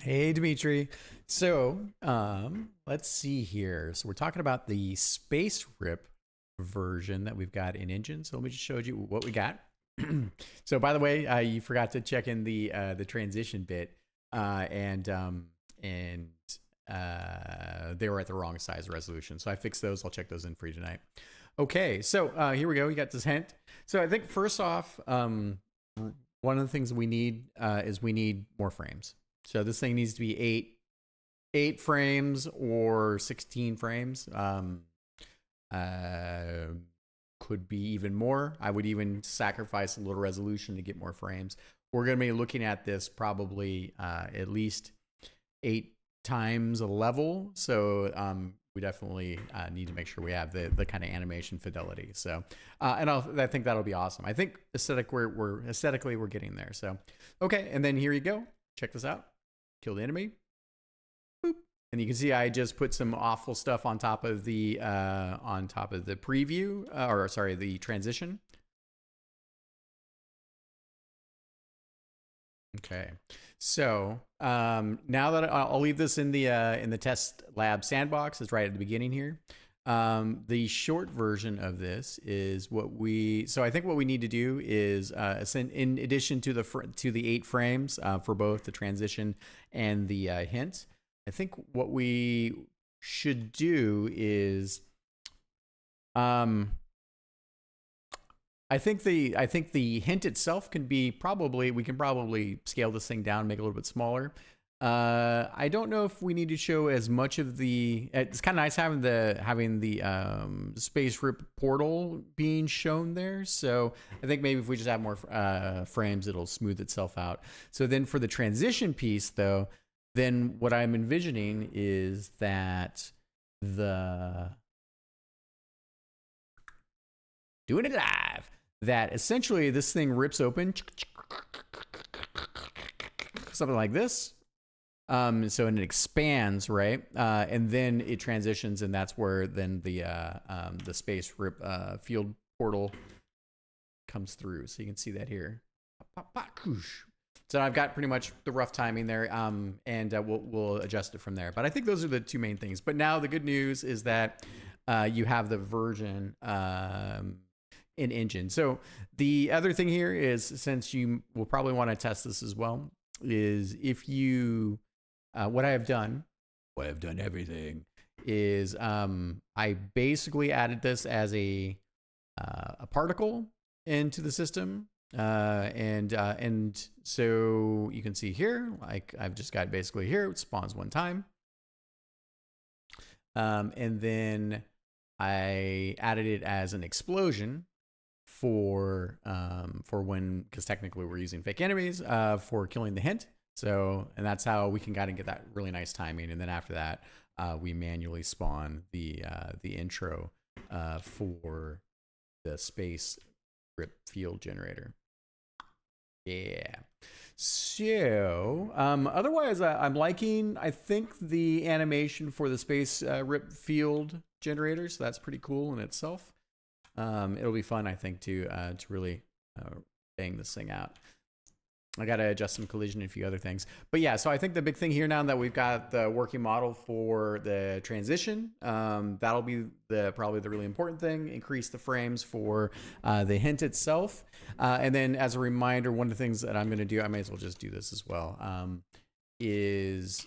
Hey, Dimitri. So, let's see here. So we're talking about the space rip version that we've got in Engine. So let me just show you what we got. So, by the way, you forgot to check in the transition bit, and they were at the wrong size resolution. So I fixed those. I'll check those in for you tonight. Okay, so here we go. We got this hint. So I think first off, one of the things we need is we need more frames. So this thing needs to be eight frames or 16 frames. Uh, could be even more. I would even sacrifice a little resolution to get more frames. We're going to be looking at this probably at least 8 times a level. So we definitely need to make sure we have the kind of animation fidelity. So and I think that'll be awesome. I think aesthetically we're getting there. So okay, and then here you go. Check this out. Kill the enemy. Boop. And you can see I just put some awful stuff on top of the preview, or sorry, the transition. Okay, so now that I'll leave this in the test lab sandbox, it's right at the beginning here. The short version of this is so I think what we need to do is in addition to the 8 frames for both the transition and the hint, I think what we should do is I think the hint itself can be we can probably scale this thing down, make it a little bit smaller. I don't know if we need to show as much of the. It's kind of nice having the space rip portal being shown there. So I think maybe if we just have more frames, it'll smooth itself out. So then for the transition piece, though, then what I'm envisioning is that doing it live. That essentially this thing rips open, something like this. So and it expands, right? And then it transitions, and that's where then the space rip field portal comes through. So you can see that here. So I've got pretty much the rough timing there, and we'll adjust it from there. But I think those are the two main things. But now the good news is that you have the version in Engine. So the other thing here is, since you will probably want to test this as well, is if you what I have done everything is I basically added this as a particle into the system, and so you can see here, like I've just got basically here it spawns one time, and then I added it as an explosion for when, because technically we're using fake enemies for killing the hint. So, and that's how we can kind of get that really nice timing. And then after that, we manually spawn the intro for the space rip field generator. Yeah. So, otherwise, I'm liking, I think, the animation for the space rip field generator. So that's pretty cool in itself. It'll be fun, I think, to really bang this thing out. I got to adjust some collision and a few other things. But yeah, so I think the big thing here now that we've got the working model for the transition, that'll be probably the really important thing. Increase the frames for the hint itself. And then as a reminder, one of the things that I'm going to do, I may as well just do this as well, is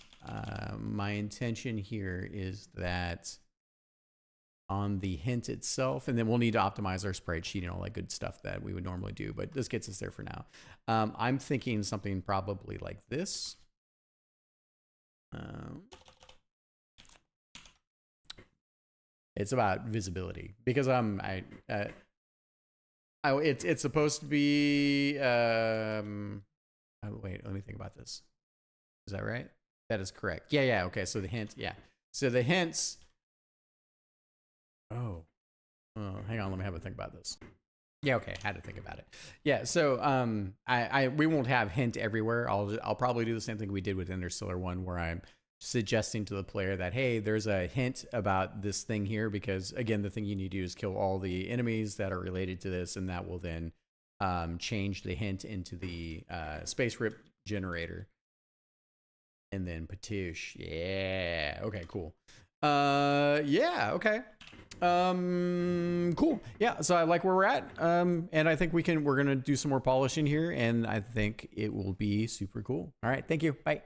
my intention here is that on the hint itself, and then we'll need to optimize our sprite sheet and all that good stuff that we would normally do, but this gets us there for now. I'm thinking something probably like this. It's about visibility, because it's supposed to be oh, wait, let me think about this. Is that right? That is correct. Yeah, okay, so the hint, yeah. So the hints. Oh, hang on. Let me have a think about this. Yeah, okay. I had to think about it. Yeah, so we won't have hint everywhere. I'll probably do the same thing we did with Interstellar 1, where I'm suggesting to the player that, hey, there's a hint about this thing here, because again, the thing you need to do is kill all the enemies that are related to this, and that will then change the hint into the space rip generator. and then Patish. Yeah. Okay, cool. Yeah, okay. Cool. Yeah, so I like where we're at. And I think we're gonna do some more polishing here, and I think it will be super cool. All right, thank you. Bye.